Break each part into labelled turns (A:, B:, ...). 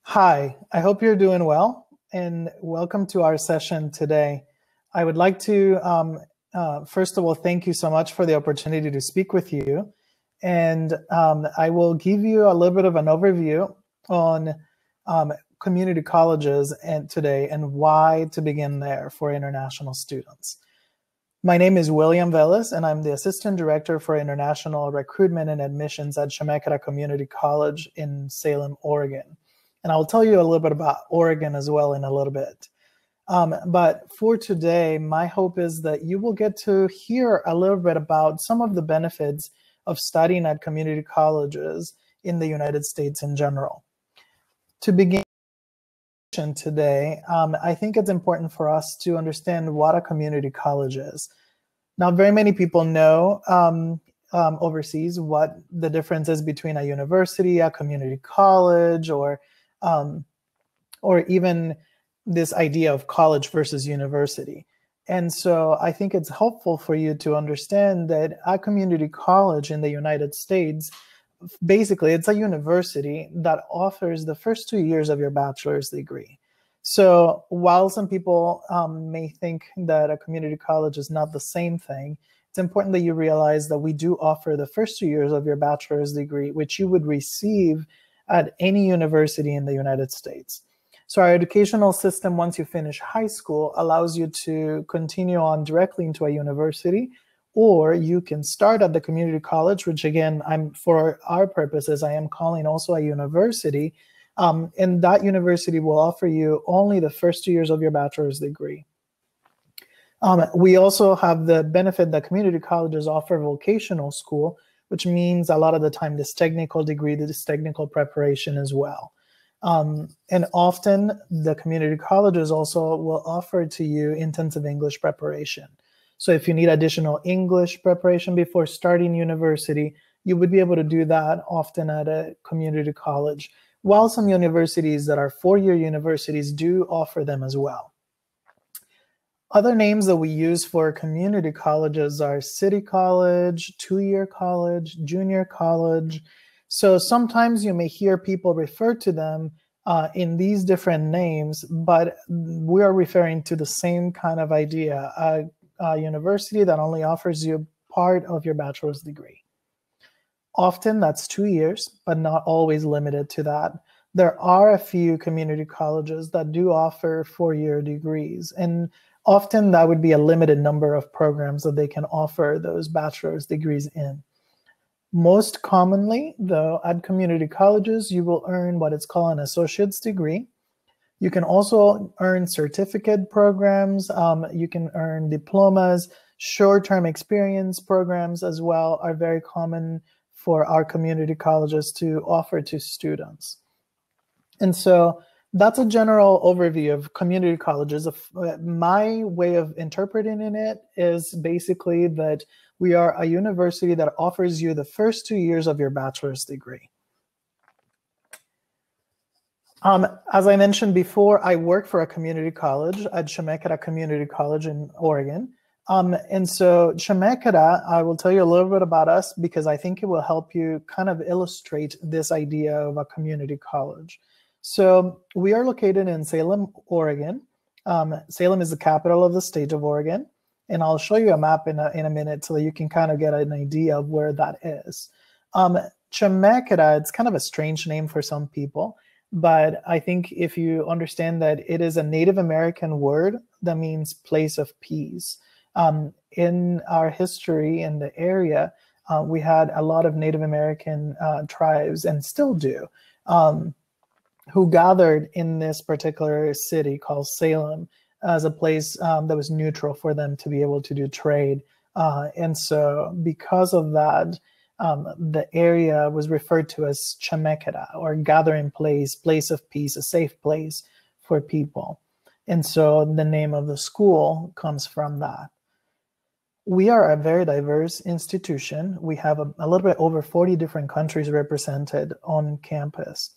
A: Hi, I hope you're doing well, and welcome to our session today. I would like to, first of all, thank you so much for the opportunity to speak with you. And I will give you a little bit of an overview on community colleges today and why to begin there for international students. My name is William Velez, and I'm the Assistant Director for International Recruitment and Admissions at Amerika'da Community College in Salem, Oregon. And I'll tell you a little bit about Oregon as well in a little bit. But for today, my hope is that you will get to hear a little bit about some of the benefits of studying at community colleges in the United States in general. To begin today, I think it's important for us to understand what a community college is. Now, very many people know overseas what the difference is between a university, a community college, or even this idea of college versus university. And so I think it's helpful for you to understand that a community college in the United States, basically it's a university that offers the first 2 years of your bachelor's degree. So while some people may think that a community college is not the same thing, it's important that you realize that we do offer the first 2 years of your bachelor's degree, which you would receive at any university in the United States. So our educational system, once you finish high school, allows you to continue on directly into a university, or you can start at the community college, which again, for our purposes, I am calling also a university. And that university will offer you only the first 2 years of your bachelor's degree. We also have the benefit that community colleges offer vocational school, which means a lot of the time this technical degree, this technical preparation as well. And often the community colleges also will offer to you intensive English preparation. So if you need additional English preparation before starting university, you would be able to do that often at a community college, while some universities that are four-year universities do offer them as well. Other names that we use for community colleges are city college, two-year college, junior college. So sometimes you may hear people refer to them in these different names, but we are referring to the same kind of idea, a university that only offers you part of your bachelor's degree. Often that's 2 years, but not always limited to that. There are a few community colleges that do offer four-year degrees, and often that would be a limited number of programs that they can offer those bachelor's degrees in. Most commonly, though, at community colleges, you will earn what is called an associate's degree. You can also earn certificate programs. You can earn diplomas. Short-term experience programs as well are very common for our community colleges to offer to students. And so that's a general overview of community colleges. My way of interpreting it is basically that we are a university that offers you the first 2 years of your bachelor's degree. As I mentioned before, I work for a community college at Amerika'da Community College in Oregon. And so Amerika'da, I will tell you a little bit about us because I think it will help you kind of illustrate this idea of a community college. So we are located in Salem, Oregon. Salem is the capital of the state of Oregon. And I'll show you a map in a minute so that you can kind of get an idea of where that is. Amerika'da, it's kind of a strange name for some people, but I think if you understand that it is a Native American word that means place of peace. In our history in the area, we had a lot of Native American tribes, and still do, who gathered in this particular city called Salem as a place that was neutral for them to be able to do trade. And so because of that, the area was referred to as Amerika'da, or gathering place, place of peace, a safe place for people. And so the name of the school comes from that. We are a very diverse institution. We have a little bit over 40 different countries represented on campus.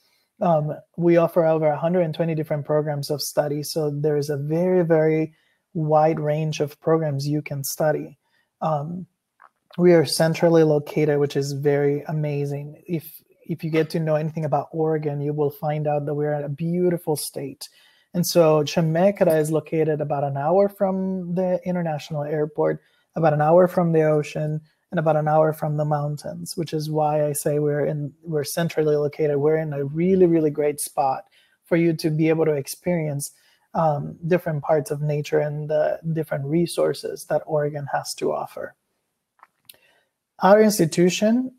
A: We offer over 120 different programs of study, so there is a very, very wide range of programs you can study. We are centrally located, which is very amazing. If if you get to know anything about Oregon, you will find out that we're in a beautiful state. And so Amerika'da is located about an hour from the international airport, about an hour from the ocean, and about an hour from the mountains, which is why I say we're centrally located. We're in a really, really great spot for you to be able to experience different parts of nature and the different resources that Oregon has to offer. Our institution,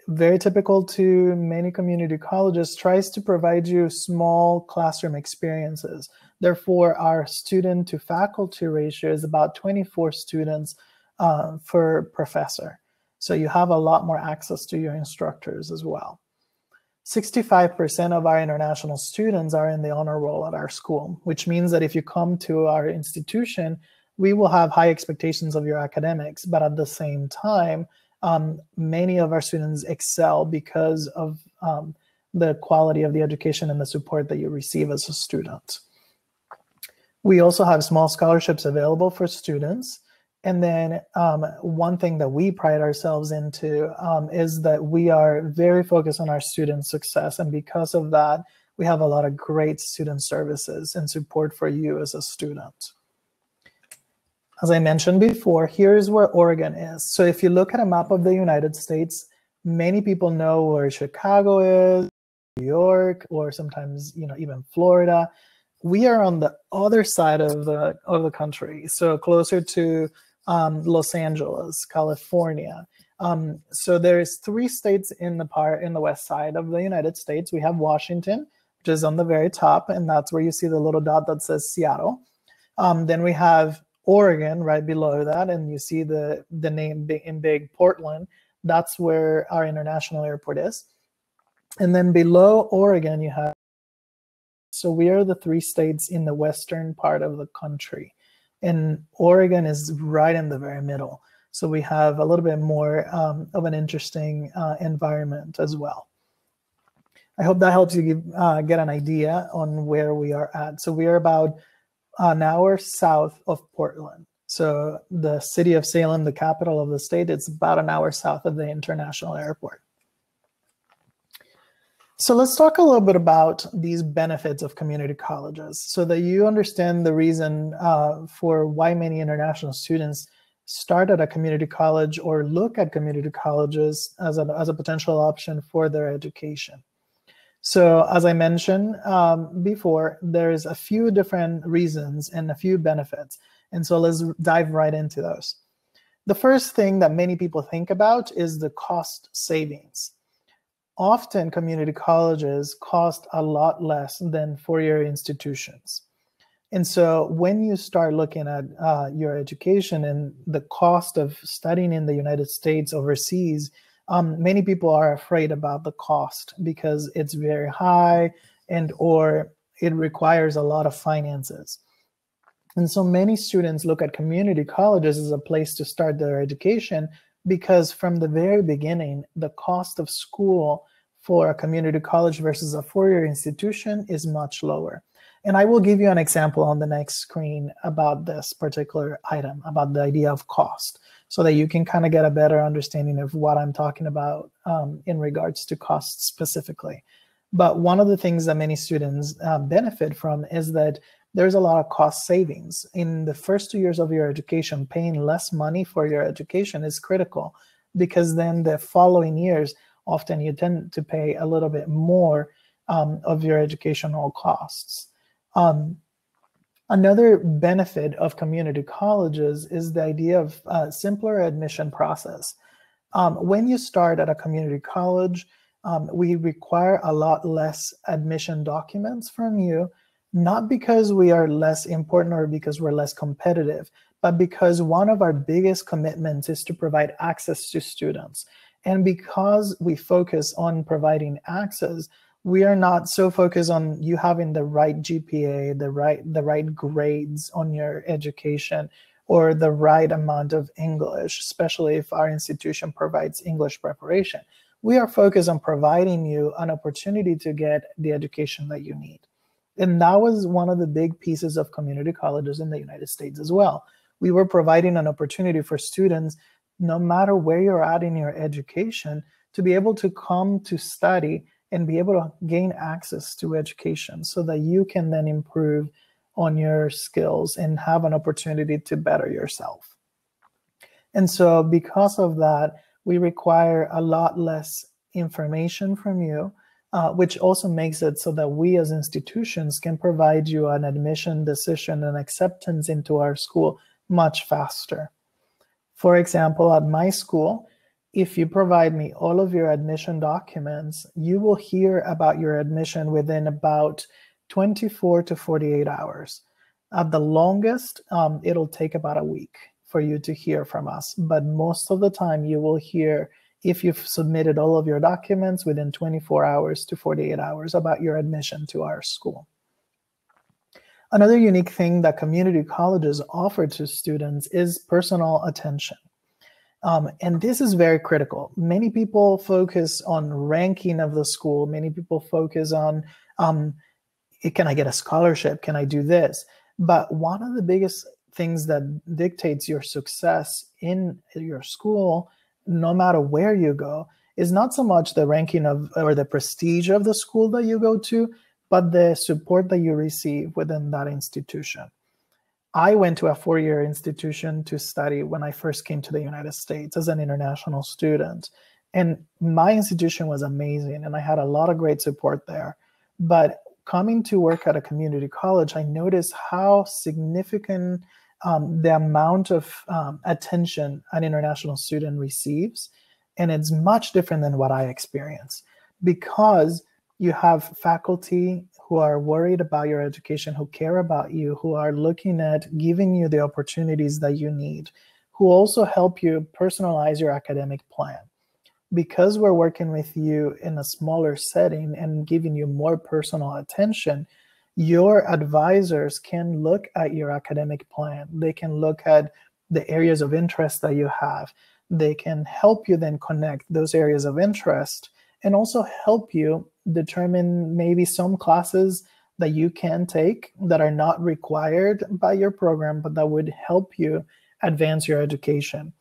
A: very typical to many community colleges, tries to provide you small classroom experiences. Therefore, our student to faculty ratio is about 24 students per professor. So you have a lot more access to your instructors as well. 65% of our international students are in the honor roll at our school, which means that if you come to our institution, we will have high expectations of your academics, but at the same time, many of our students excel because of the quality of the education and the support that you receive as a student. We also have small scholarships available for students. And then one thing that we pride ourselves into is that we are very focused on our student success. And because of that, we have a lot of great student services and support for you as a student. As I mentioned before, here's where Oregon is. So if you look at a map of the United States, many people know where Chicago is, New York, or sometimes, you know, even Florida. We are on the other side of the country, so closer to Los Angeles, California. So there's 3 states in the west side of the United States. We have Washington, which is on the very top, and that's where you see the little dot that says Seattle. Then we have Oregon right below that, and you see the name in big Portland. That's where our international airport is. And then below Oregon, you have, so we are the 3 states in the western part of the country. And Oregon is right in the very middle. So we have a little bit more of an interesting environment as well. I hope that helps you get an idea on where we are at. So we are about an hour south of Portland. So the city of Salem, the capital of the state, it's about an hour south of the international airport. So let's talk a little bit about these benefits of community colleges so that you understand the reason for why many international students start at a community college or look at community colleges as a potential option for their education. So as I mentioned before, there's a few different reasons and a few benefits. And so let's dive right into those. The first thing that many people think about is the cost savings. Often community colleges cost a lot less than four-year institutions. And so when you start looking at your education and the cost of studying in the United States overseas, many people are afraid about the cost because it's very high or it requires a lot of finances. And so many students look at community colleges as a place to start their education because from the very beginning, the cost of school for a community college versus a four-year institution is much lower. And I will give you an example on the next screen about this particular item, about the idea of cost, so that you can kind of get a better understanding of what I'm talking about in regards to costs specifically. But one of the things that many students benefit from is that there's a lot of cost savings. In the first 2 years of your education, paying less money for your education is critical because then the following years, often you tend to pay a little bit more of your educational costs. Another benefit of community colleges is the idea of a simpler admission process. When you start at a community college, we require a lot less admission documents from you, not because we are less important or because we're less competitive, but because one of our biggest commitments is to provide access to students. And because we focus on providing access, we are not so focused on you having the right GPA, the right grades on your education, or the right amount of English, especially if our institution provides English preparation. We are focused on providing you an opportunity to get the education that you need. And that was one of the big pieces of community colleges in the United States as well. We were providing an opportunity for students, no matter where you're at in your education, to be able to come to study and be able to gain access to education so that you can then improve on your skills and have an opportunity to better yourself. And so because of that, we require a lot less information from you, which also makes it so that we as institutions can provide you an admission decision and acceptance into our school much faster. For example, at my school, if you provide me all of your admission documents, you will hear about your admission within about 24 to 48 hours. At the longest, it'll take about a week for you to hear from us. But most of the time you will hear, if you've submitted all of your documents, within 24 hours to 48 hours about your admission to our school. Another unique thing that community colleges offer to students is personal attention. And this is very critical. Many people focus on ranking of the school. Many people focus on, can I get a scholarship? Can I do this? But one of the biggest things that dictates your success in your school, no matter where you go, is not so much the ranking of or the prestige of the school that you go to, but the support that you receive within that institution. I went to a 4-year institution to study when I first came to the United States as an international student. And my institution was amazing, and I had a lot of great support there. But coming to work at a community college, I noticed how significant the amount of attention an international student receives. And it's much different than what I experienced, because you have faculty who are worried about your education, who care about you, who are looking at giving you the opportunities that you need, who also help you personalize your academic plan. Because we're working with you in a smaller setting and giving you more personal attention, your advisors can look at your academic plan. They can look at the areas of interest that you have. They can help you then connect those areas of interest and also help you determine maybe some classes that you can take that are not required by your program, but that would help you advance your education.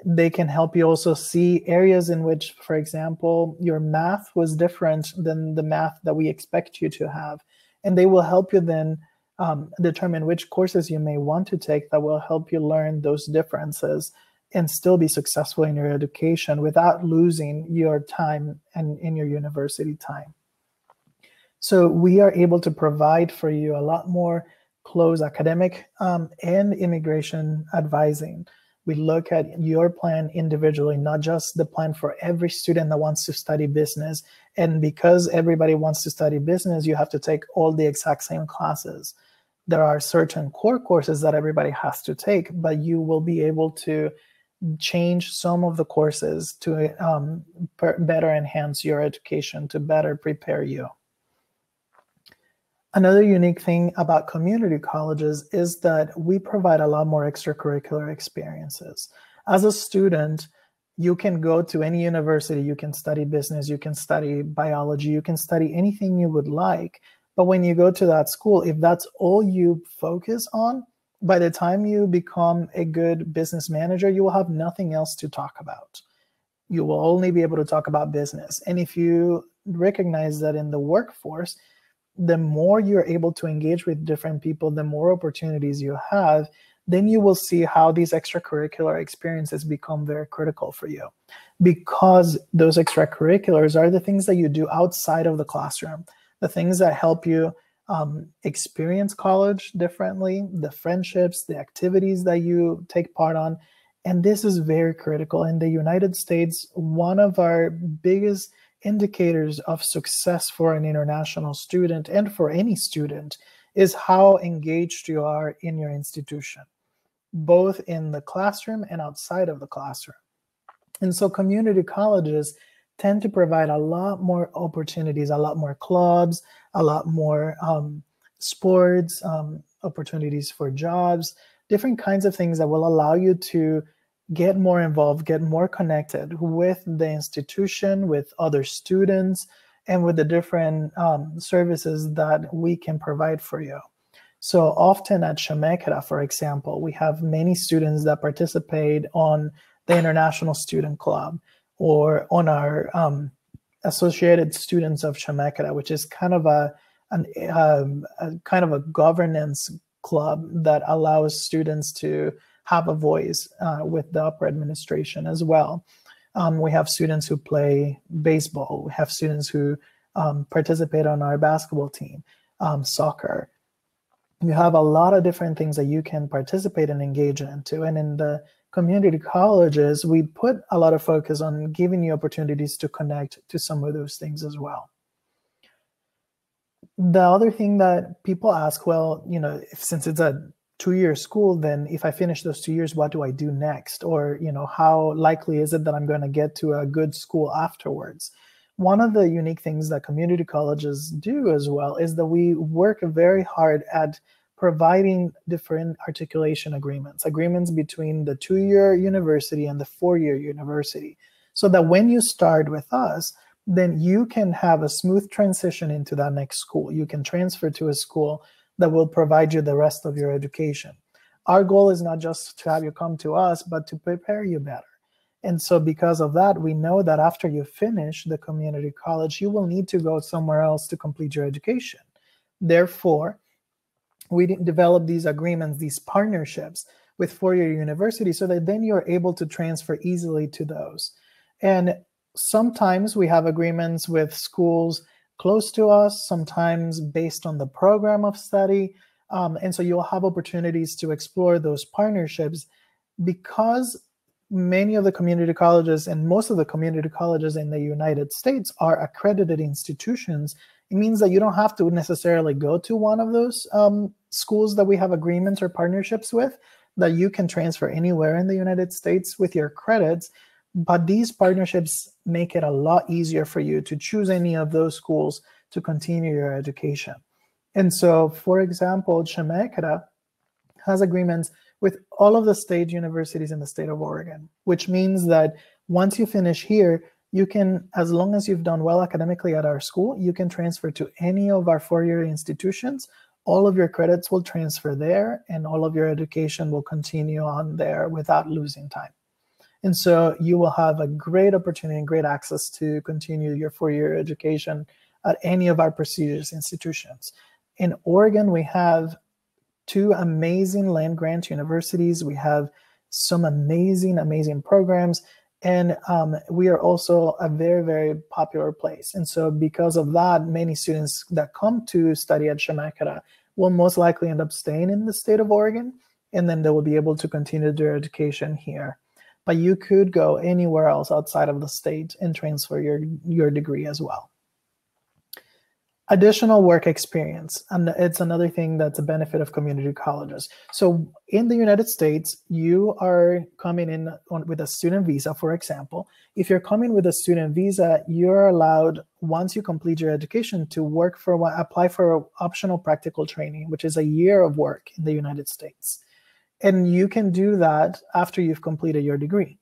A: They can help you also see areas in which, for example, your math was different than the math that we expect you to have. And they will help you then determine which courses you may want to take that will help you learn those differences and still be successful in your education without losing your time and in your university time. So we are able to provide for you a lot more close academic and immigration advising. We look at your plan individually, not just the plan for every student that wants to study business. And because everybody wants to study business, you have to take all the exact same classes. There are certain core courses that everybody has to take, but you will be able to change some of the courses to better enhance your education, to better prepare you. Another unique thing about community colleges is that we provide a lot more extracurricular experiences. As a student, you can go to any university, you can study business, you can study biology, you can study anything you would like. But when you go to that school, if that's all you focus on, by the time you become a good business manager, you will have nothing else to talk about. You will only be able to talk about business. And if you recognize that in the workforce, the more you're able to engage with different people, the more opportunities you have, then you will see how these extracurricular experiences become very critical for you. Because those extracurriculars are the things that you do outside of the classroom, the things that help you experience college differently, the friendships, the activities that you take part on. And this is very critical. In the United States, one of our biggest indicators of success for an international student and for any student is how engaged you are in your institution, both in the classroom and outside of the classroom. And so community colleges tend to provide a lot more opportunities, a lot more clubs, a lot more sports, opportunities for jobs, different kinds of things that will allow you to get more involved, get more connected with the institution, with other students, and with the different services that we can provide for you. So often at Amerika'da, for example, we have many students that participate on the International Student Club. or on our Associated Students of Amerika'da, which is kind of a kind of a governance club that allows students to have a voice with the upper administration as well. We have students who play baseball. We have students who participate on our basketball team, soccer. You have a lot of different things that you can participate and engage into. And in the community colleges, we put a lot of focus on giving you opportunities to connect to some of those things as well. The other thing that people ask, well, since it's a 2-year school, then if I finish those 2 years, what do I do next? Or, how likely is it that I'm going to get to a good school afterwards? One of the unique things that community colleges do as well is that we work very hard at providing different articulation agreements between the 2-year university and the 4-year university, so that when you start with us, then you can have a smooth transition into that next school. You can transfer to a school that will provide you the rest of your education. Our goal is not just to have you come to us, but to prepare you better. And so because of that, we know that after you finish the community college, you will need to go somewhere else to complete your education. Therefore, we develop these agreements, these partnerships with 4-year universities, so that then you're able to transfer easily to those. And sometimes we have agreements with schools close to us, sometimes based on the program of study. And so you'll have opportunities to explore those partnerships, because many of the community colleges and most of the community colleges in the United States are accredited institutions. It means that you don't have to necessarily go to one of those schools that we have agreements or partnerships with, that you can transfer anywhere in the United States with your credits. But these partnerships make it a lot easier for you to choose any of those schools to continue your education. And so, for example, Amerika'da has agreements with all of the state universities in the state of Oregon, which means that once you finish here, you can, as long as you've done well academically at our school, you can transfer to any of our 4-year institutions. All of your credits will transfer there, and all of your education will continue on there without losing time. And so you will have a great opportunity and great access to continue your 4-year education at any of our prestigious institutions. In Oregon, we have 2 amazing land-grant universities. We have some amazing programs. And we are also a very, very popular place. And so because of that, many students that come to study at Amerika'da will most likely end up staying in the state of Oregon, and then they will be able to continue their education here. But you could go anywhere else outside of the state and transfer your degree as well. Additional work experience, and it's another thing that's a benefit of community colleges. So in the United States, you are coming in with a student visa, for example. If you're coming with a student visa, you're allowed, once you complete your education, to apply for optional practical training, which is a year of work in the United States. And you can do that after you've completed your degree.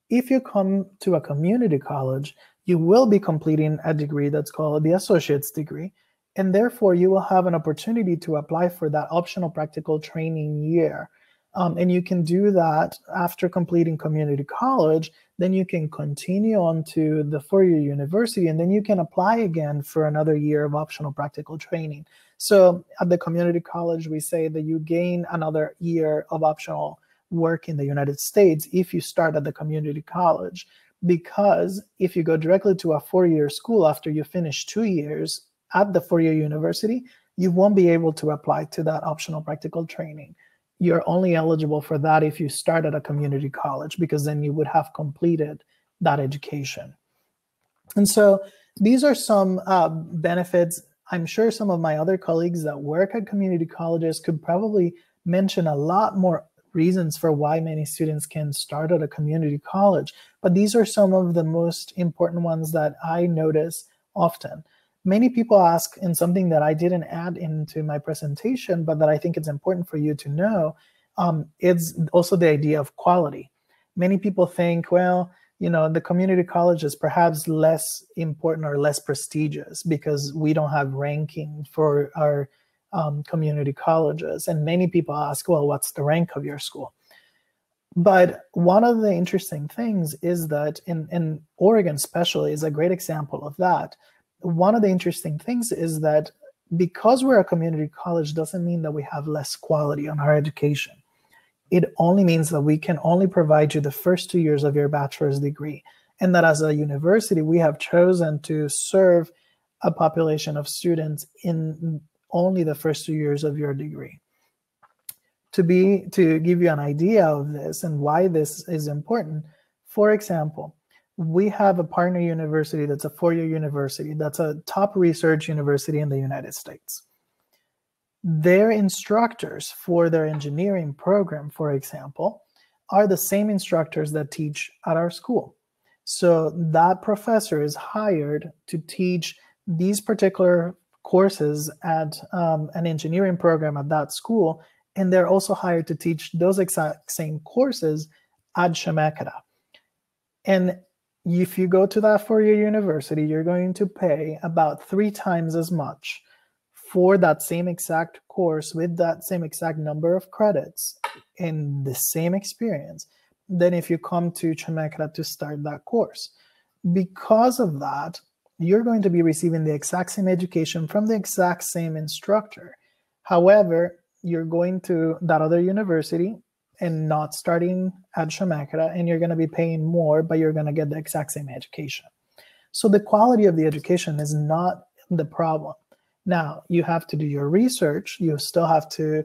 A: If you come to a community college, you will be completing a degree that's called the associate's degree, and therefore you will have an opportunity to apply for that optional practical training year. And you can do that after completing community college. Then you can continue on to the 4-year university, and then you can apply again for another year of optional practical training. So at the community college, we say that you gain another year of optional work in the United States if you start at the community college. Because if you go directly to a 4-year school after you finish 2 years at the 4-year university, you won't be able to apply to that optional practical training. You're only eligible for that if you start at a community college, because then you would have completed that education. And so these are some benefits. I'm sure some of my other colleagues that work at community colleges could probably mention a lot more reasons for why many students can start at a community college. But these are some of the most important ones that I notice often. Many people ask, and something that I didn't add into my presentation, but that I think it's important for you to know, it's also the idea of quality. Many people think, well, the community college is perhaps less important or less prestigious because we don't have ranking for our community colleges. And many people ask, well, what's the rank of your school? But one of the interesting things is that in Oregon especially is a great example of that. One of the interesting things is that because we're a community college doesn't mean that we have less quality on our education. It only means that we can only provide you the first 2 years of your bachelor's degree, and that as a university, we have chosen to serve a population of students in only the first 2 years of your degree. To give you an idea of this and why this is important, for example, we have a partner university that's a four-year university, that's a top research university in the United States. Their instructors for their engineering program, for example, are the same instructors that teach at our school. So that professor is hired to teach these particular courses at an engineering program at that school, and they're also hired to teach those exact same courses at Amerika'da. And if you go to that four-year university, you're going to pay about 3 times as much for that same exact course with that same exact number of credits in the same experience than if you come to Amerika'da to start that course. Because of that, you're going to be receiving the exact same education from the exact same instructor. However, you're going to that other university and not starting at Amerika'da, and you're going to be paying more, but you're going to get the exact same education. So the quality of the education is not the problem. Now, you have to do your research. You still have to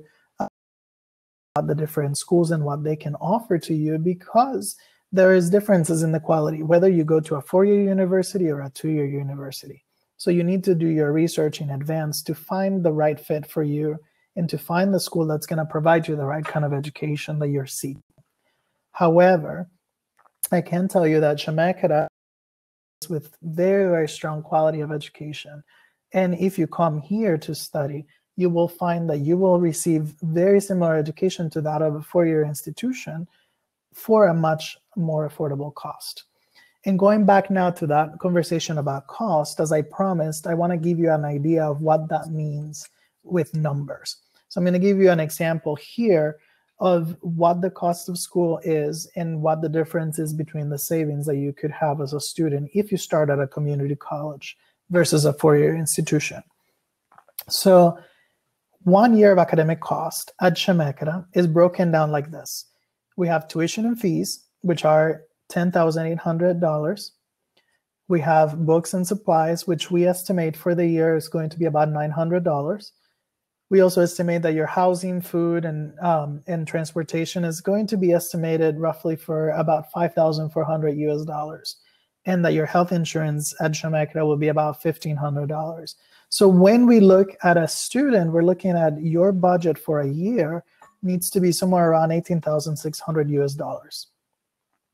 A: the different schools and what they can offer to you, because there is differences in the quality, whether you go to a four-year university or a two-year university. So you need to do your research in advance to find the right fit for you and to find the school that's going to provide you the right kind of education that you're seeking. However, I can tell you that Amerika'da is with very, very strong quality of education. And if you come here to study, you will find that you will receive very similar education to that of a four-year institution for a much more affordable cost. And going back now to that conversation about cost, as I promised, I want to give you an idea of what that means with numbers. So I'm going to give you an example here of what the cost of school is and what the difference is between the savings that you could have as a student if you start at a community college versus a four-year institution. So 1 year of academic cost at Amerika'da is broken down like this. We have tuition and fees, which are $10,800. We have books and supplies, which we estimate for the year is going to be about $900. We also estimate that your housing, food, and transportation is going to be estimated roughly for about $5,400 US, and that your health insurance at Amerika'da will be about $1,500. So when we look at a student, we're looking at your budget for a year needs to be somewhere around $18,600 US.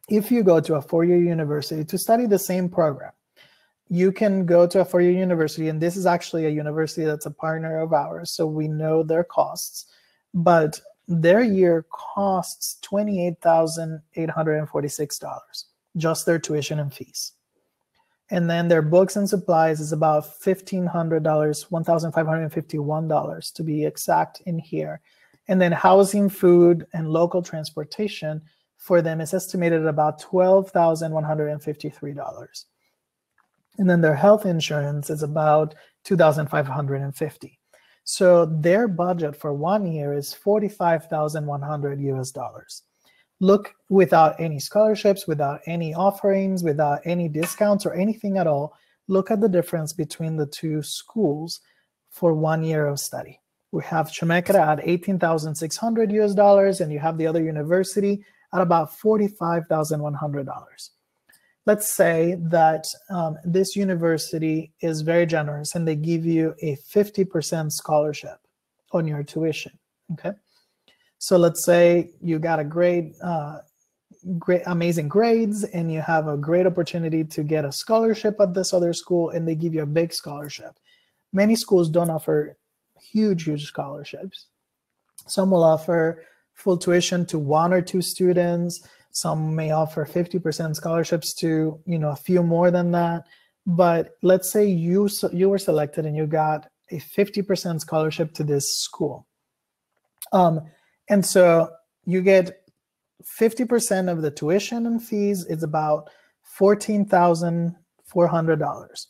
A: If you go to a four-year university to study the same program, you can go to a four-year university, and this is actually a university that's a partner of ours, so we know their costs, but their year costs $28,846, just their tuition and fees. And then their books and supplies is about $1,500, $1,551 to be exact in here. And then housing, food, and local transportation for them is estimated at about $12,153. And then their health insurance is about $2,550. So their budget for 1 year is $45,100 US. Look, without any scholarships, without any offerings, without any discounts or anything at all, look at the difference between the two schools for 1 year of study. We have Amerika'da at $18,600 US, and you have the other university at about $45,100. Let's say that this university is very generous and they give you a 50% scholarship on your tuition, okay? So let's say you got a great, amazing grades and you have a great opportunity to get a scholarship at this other school, and they give you a big scholarship. Many schools don't offer huge scholarships. Some will offer full tuition to 1 or 2 students. Some may offer 50% scholarships to, a few more than that. But let's say you were selected and you got a 50% scholarship to this school. And so you get 50% of the tuition and fees is about $14,400.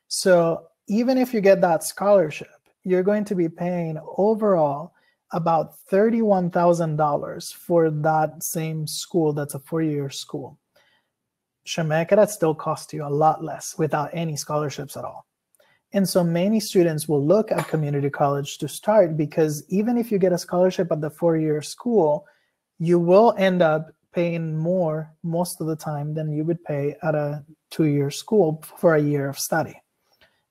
A: So even if you get that scholarship, you're going to be paying overall about $31,000 for that same school that's a four-year school. Amerika'da still costs you a lot less without any scholarships at all. And so many students will look at community college to start, because even if you get a scholarship at the four-year school, you will end up paying more most of the time than you would pay at a two-year school for a year of study.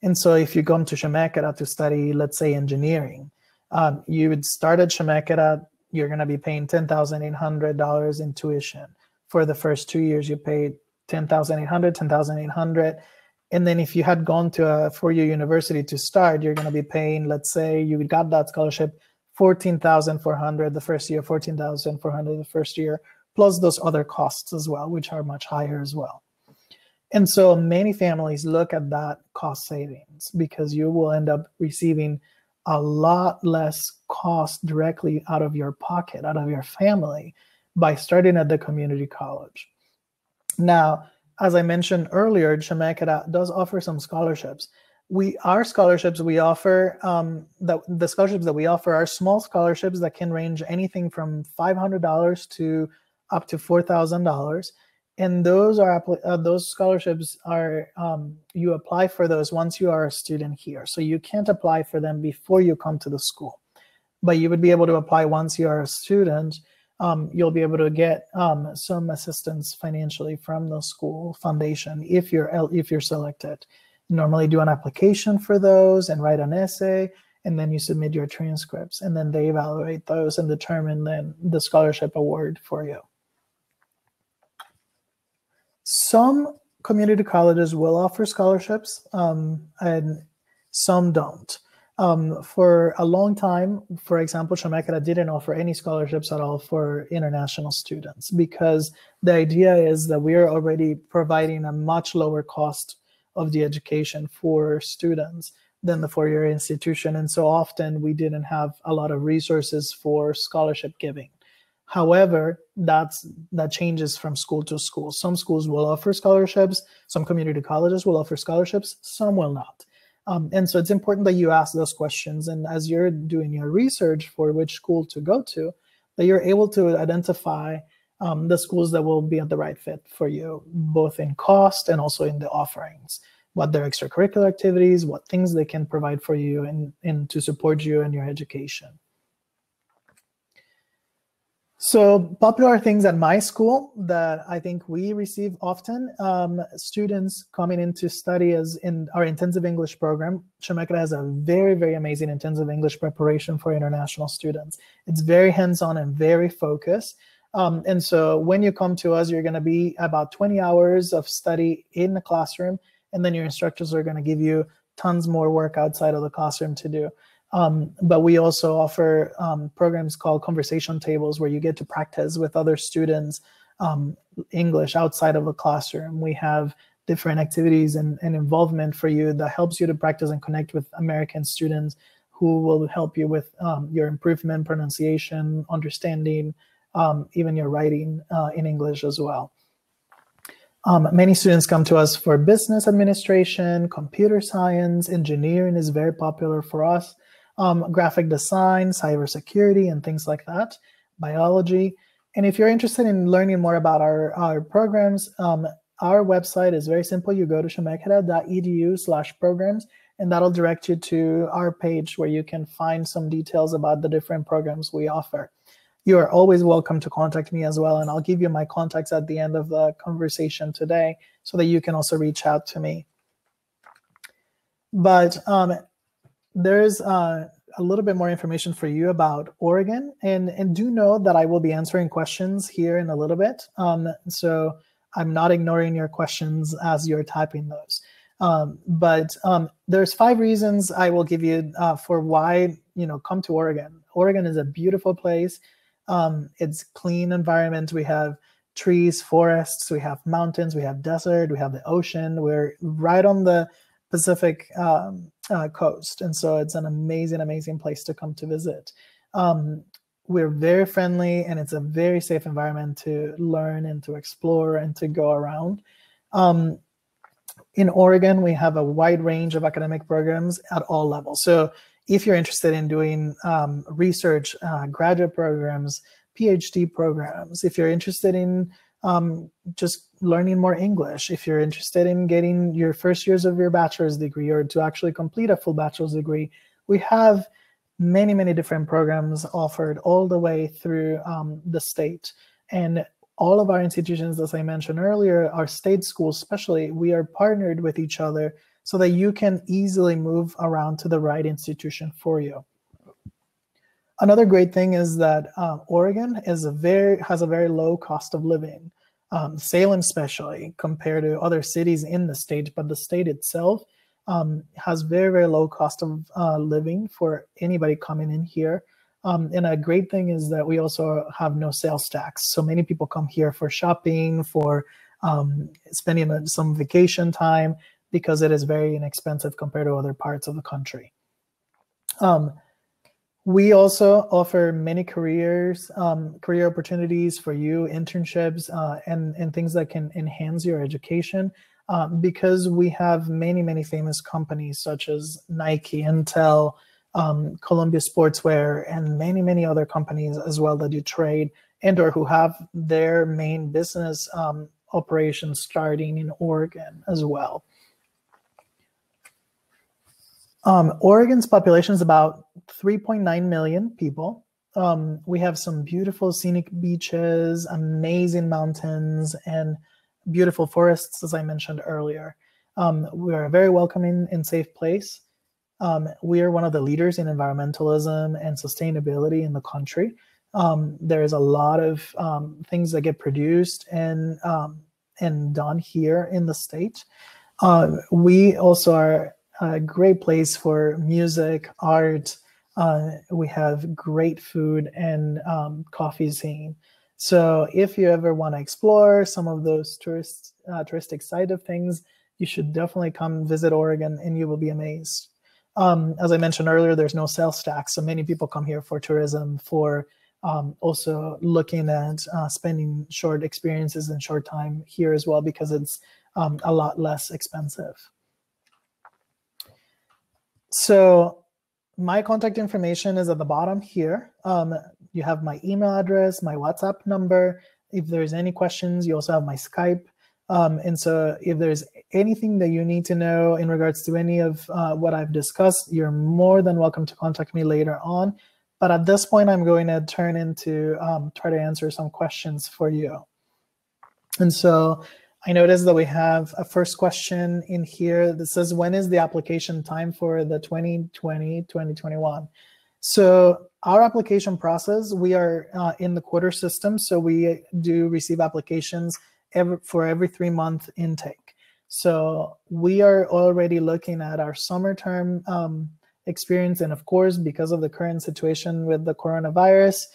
A: And so if you come to Amerika'da to study, let's say, engineering, you would start at Amerika'da, you're going to be paying $10,800 in tuition. For the first 2 years, you paid $10,800, $10,800. And then if you had gone to a four-year university to start, you're going to be paying, let's say you got that scholarship, $14,400 the first year, $14,400 the first year, plus those other costs as well, which are much higher as well. And so many families look at that cost savings, because you will end up receiving a lot less cost directly out of your pocket, out of your family, by starting at the community college. Now, as I mentioned earlier, Amerika'da does offer some scholarships. The scholarships that we offer are small scholarships that can range anything from $500 to up to $4,000. And those scholarships are, you apply for those once you are a student here. So you can't apply for them before you come to the school, but you would be able to apply once you are a student. You'll be able to get some assistance financially from the school foundation if you're selected. You normally do an application for those and write an essay, and then you submit your transcripts, and then they evaluate those and determine then the scholarship award for you. Some community colleges will offer scholarships, and some don't. For a long time, for example, Amerika'da didn't offer any scholarships at all for international students, because the idea is that we're already providing a much lower cost of the education for students than the four-year institution. And so often we didn't have a lot of resources for scholarship giving. However, that changes from school to school. Some schools will offer scholarships, some community colleges will offer scholarships, some will not. And so it's important that you ask those questions, and as you're doing your research for which school to go to, that you're able to identify the schools that will be at the right fit for you, both in cost and also in the offerings, what their extracurricular activities, what things they can provide for you and to support you in your education. So popular things at my school that I think we receive often, students coming in to study as in our intensive English program. Amerika'da has a very, very amazing intensive English preparation for international students. It's very hands-on and very focused. And so when you come to us, you're going to be about 20 hours of study in the classroom, and then your instructors are going to give you tons more work outside of the classroom to do. But we also offer programs called conversation tables, where you get to practice with other students English outside of the classroom. We have different activities and involvement for you that helps you to practice and connect with American students who will help you with your improvement, pronunciation, understanding, even your writing in English as well. Many students come to us for business administration, computer science, engineering is very popular for us. Graphic design, cybersecurity, and things like that, biology. And if you're interested in learning more about our programs, our website is very simple. You go to amerika'da.edu/programs, and that'll direct you to our page where you can find some details about the different programs we offer. You are always welcome to contact me as well, and I'll give you my contacts at the end of the conversation today so that you can also reach out to me. But there's a little bit more information for you about Oregon, and do know that I will be answering questions here in a little bit. So I'm not ignoring your questions as you're typing those. But there's 5 reasons I will give you for why, come to Oregon. Oregon is a beautiful place. It's clean environment. We have trees, forests, we have mountains, we have desert, we have the ocean. We're right on the Pacific coast. And so it's an amazing, amazing place to come to visit. we're very friendly, and it's a very safe environment to learn and to explore and to go around. In Oregon, we have a wide range of academic programs at all levels. So if you're interested in doing research, graduate programs, PhD programs, if you're interested in just learning more English, if you're interested in getting your first years of your bachelor's degree or to actually complete a full bachelor's degree, we have many, many different programs offered all the way through the state. And all of our institutions, as I mentioned earlier, our state schools especially, we are partnered with each other so that you can easily move around to the right institution for you. Another great thing is that Oregon has a very low cost of living. Salem especially, compared to other cities in the state, but the state itself has very, very low cost of living for anybody coming in here. And a great thing is that we also have no sales tax. So many people come here for shopping, for spending some vacation time, because it is very inexpensive compared to other parts of the country. We also offer many career opportunities for you, internships, and things that can enhance your education, because we have many, many famous companies such as Nike, Intel, Columbia Sportswear, and many, many other companies as well that do trade and or who have their main business operations starting in Oregon as well. Oregon's population is about 3.9 million people. We have some beautiful scenic beaches, amazing mountains, and beautiful forests, as I mentioned earlier. We are a very welcoming and safe place. We are one of the leaders in environmentalism and sustainability in the country. There is a lot of things that get produced and done here in the state. We also are a great place for music, art. We have great food and coffee scene. So if you ever want to explore some of those touristic side of things, you should definitely come visit Oregon and you will be amazed. As I mentioned earlier, there's no sales tax. So many people come here for tourism, for also looking at spending short experiences in short time here as well, because it's a lot less expensive. So my contact information is at the bottom here. You have my email address, my WhatsApp number. If there's any questions, you also have my Skype. And so if there's anything that you need to know in regards to any of what I've discussed, you're more than welcome to contact me later on. But at this point, I'm going to turn into try to answer some questions for you. And so I noticed that we have a first question in here that says, when is the application time for the 2020-2021? So our application process, we are in the quarter system. So we do receive applications for every 3-month intake. So we are already looking at our summer term experience. And of course, because of the current situation with the coronavirus,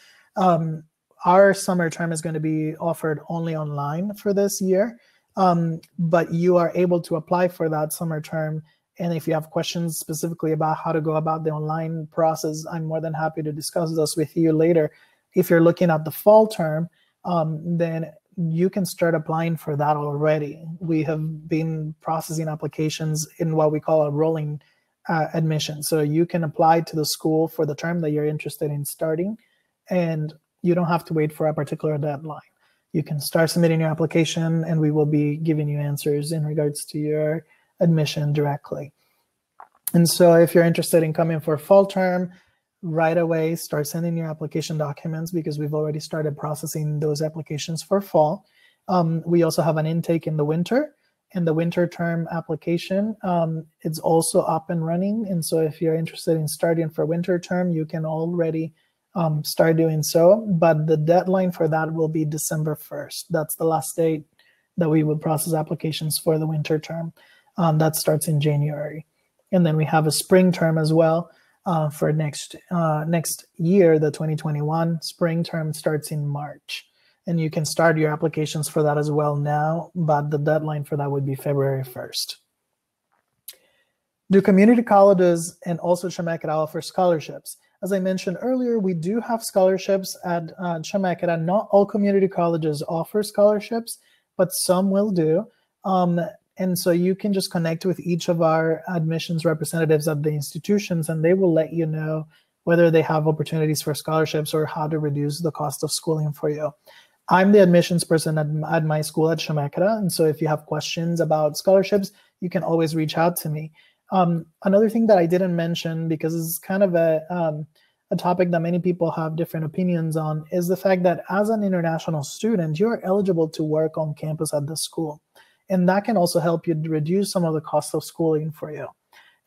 A: our summer term is going to be offered only online for this year. But you are able to apply for that summer term. And if you have questions specifically about how to go about the online process, I'm more than happy to discuss those with you later. If you're looking at the fall term, then you can start applying for that already. We have been processing applications in what we call a rolling admission. So you can apply to the school for the term that you're interested in starting, and you don't have to wait for a particular deadline. You can start submitting your application and we will be giving you answers in regards to your admission directly. And so if you're interested in coming for fall term, right away, start sending your application documents, because we've already started processing those applications for fall. We also have an intake in the winter, and the winter term application, it's also up and running. And so if you're interested in starting for winter term, you can already start doing so, but the deadline for that will be December 1st. That's the last date that we would process applications for the winter term. That starts in January. And then we have a spring term as well for next year, the 2021 spring term starts in March. And you can start your applications for that as well now, but the deadline for that would be February 1st. Do community colleges and also Amerika'da offer scholarships? As I mentioned earlier, we do have scholarships at Amerika'da. Not all community colleges offer scholarships, but some will do. And so you can just connect with each of our admissions representatives at the institutions, and they will let you know whether they have opportunities for scholarships or how to reduce the cost of schooling for you. I'm the admissions person at my school at Amerika'da, and so if you have questions about scholarships, you can always reach out to me. Another thing that I didn't mention, because it's kind of a topic that many people have different opinions on, is the fact that as an international student, you're eligible to work on campus at the school. And that can also help you reduce some of the cost of schooling for you.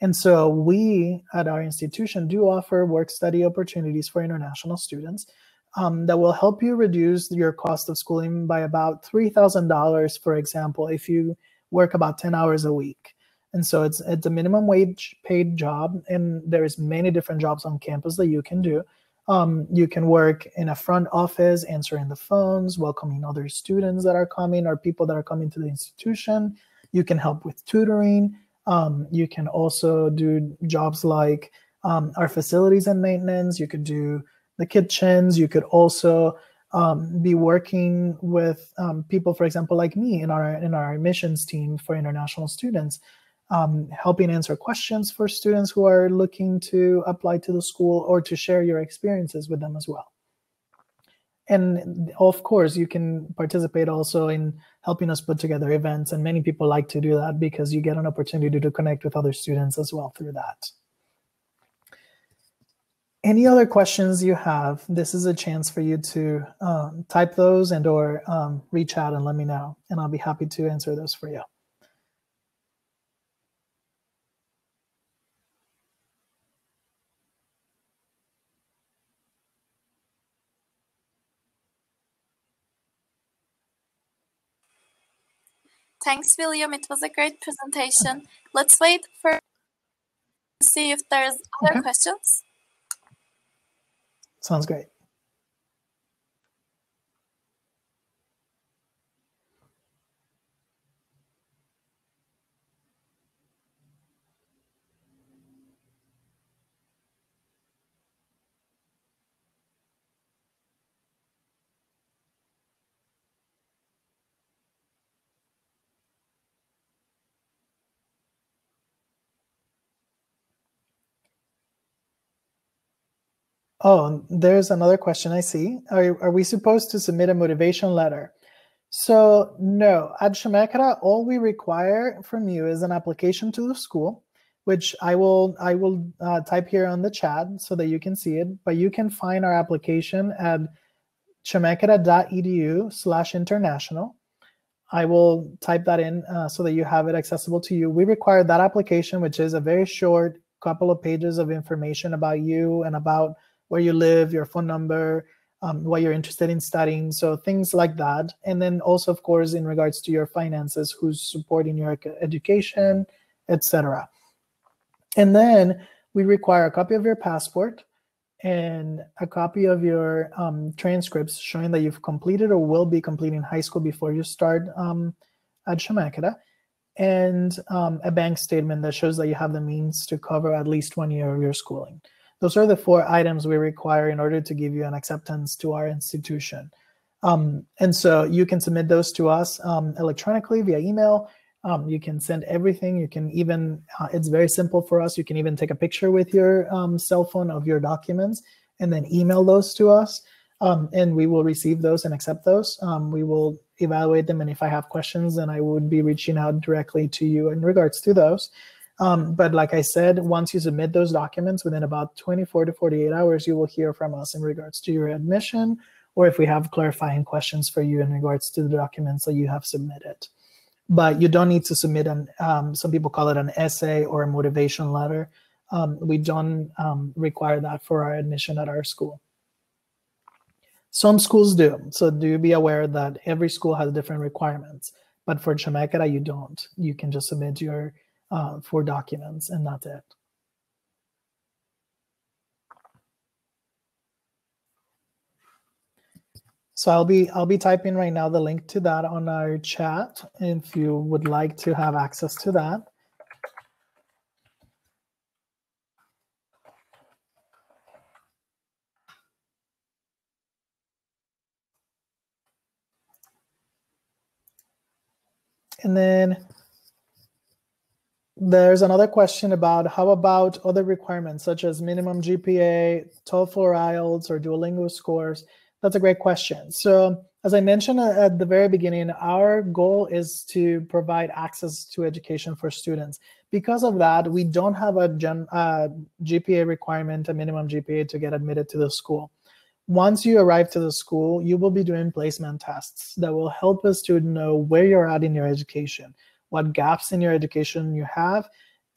A: And so we at our institution do offer work-study opportunities for international students that will help you reduce your cost of schooling by about $3,000, for example, if you work about 10 hours a week. And so it's a minimum wage paid job, and there's many different jobs on campus that you can do. You can work in a front office, answering the phones, welcoming other students that are coming or people that are coming to the institution. You can help with tutoring. You can also do jobs like our facilities and maintenance. You could do the kitchens. You could also be working with people, for example, like me in our admissions team for international students, helping answer questions for students who are looking to apply to the school or to share your experiences with them as well. And of course, you can participate also in helping us put together events. And many people like to do that because you get an opportunity to connect with other students as well through that. Any other questions you have, this is a chance for you to type those and or reach out and let me know. And I'll be happy to answer those for you.
B: Thanks, William. It was a great presentation. Let's wait for see if there's other questions.
A: Sounds great. Oh, there's another question I see. Are we supposed to submit a motivation letter? So no, at Amerika'da, all we require from you is an application to the school, which I will type here on the chat so that you can see it. But you can find our application at amerika'da.edu/international. I will type that in so that you have it accessible to you. We require that application, which is a very short couple of pages of information about you and about where you live, your phone number, what you're interested in studying, so things like that. And then also, of course, in regards to your finances, who's supporting your education, etc. And then we require a copy of your passport and a copy of your transcripts showing that you've completed or will be completing high school before you start at Amerika'da, and a bank statement that shows that you have the means to cover at least 1 year of your schooling. Those are the 4 items we require in order to give you an acceptance to our institution. And so you can submit those to us electronically via email. You can send everything. You can even, it's very simple for us. You can even take a picture with your cell phone of your documents and then email those to us. And we will receive those and accept those. We will evaluate them. And if I have questions, then I would be reaching out directly to you in regards to those. But like I said, once you submit those documents, within about 24 to 48 hours, you will hear from us in regards to your admission, or if we have clarifying questions for you in regards to the documents that you have submitted. But you don't need to submit some people call it an essay or a motivation letter. We don't require that for our admission at our school. Some schools do. So do be aware that every school has different requirements. But for Amerika'da, you don't. You can just submit your 4 documents and that's it. So I'll be typing right now the link to that on our chat if you would like to have access to that. And then there's another question about how about other requirements such as minimum GPA, TOEFL or IELTS, or Duolingo scores? That's a great question. So as I mentioned at the very beginning, our goal is to provide access to education for students. Because of that, we don't have a GPA requirement, a minimum GPA to get admitted to the school. Once you arrive to the school, you will be doing placement tests that will help a student know where you're at in your education, what gaps in your education you have,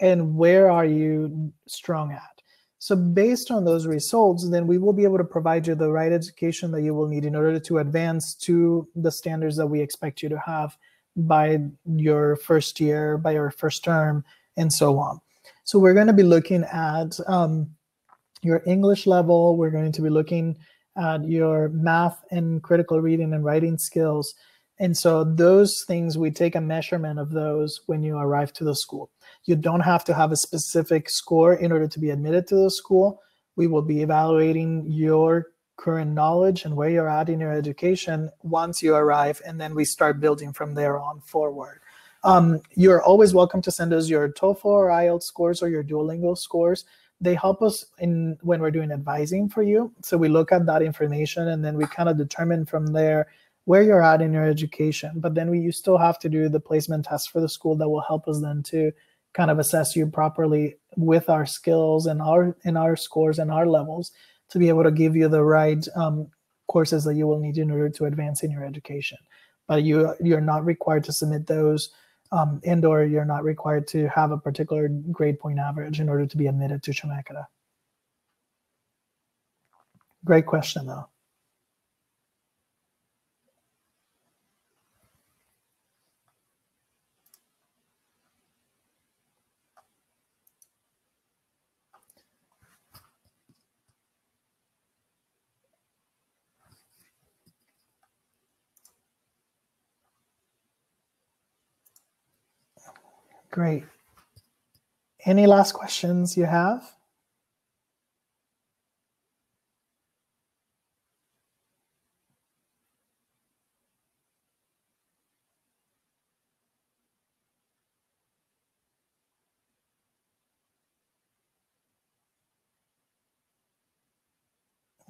A: and where are you strong at. So based on those results, then we will be able to provide you the right education that you will need in order to advance to the standards that we expect you to have by your first year, by your first term, and so on. So we're going to be looking at your English level. We're going to be looking at your math and critical reading and writing skills. And so those things, we take a measurement of those when you arrive to the school. You don't have to have a specific score in order to be admitted to the school. We will be evaluating your current knowledge and where you're at in your education once you arrive, and then we start building from there on forward. You're always welcome to send us your TOEFL or IELTS scores or your Duolingo scores. They help us when we're doing advising for you. So we look at that information and then we kind of determine from there where you're at in your education. But then you still have to do the placement test for the school that will help us then to kind of assess you properly with our skills and our scores and our levels to be able to give you the right courses that you will need in order to advance in your education. But you're not required to submit those and/or you're not required to have a particular grade point average in order to be admitted to Amerika'da. Great question, though. Great. Any last questions you have?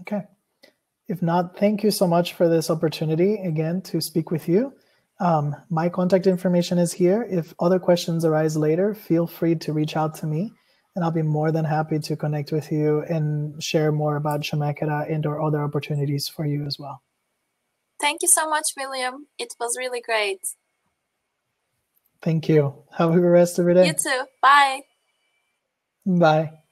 A: Okay. If not, thank you so much for this opportunity again to speak with you. My contact information is here. If other questions arise later, feel free to reach out to me and I'll be more than happy to connect with you and share more about Amerika'da and or other opportunities for you as well.
B: Thank you so much, William. It was really great.
A: Thank you. Have a good rest of your day.
B: You too. Bye.
A: Bye.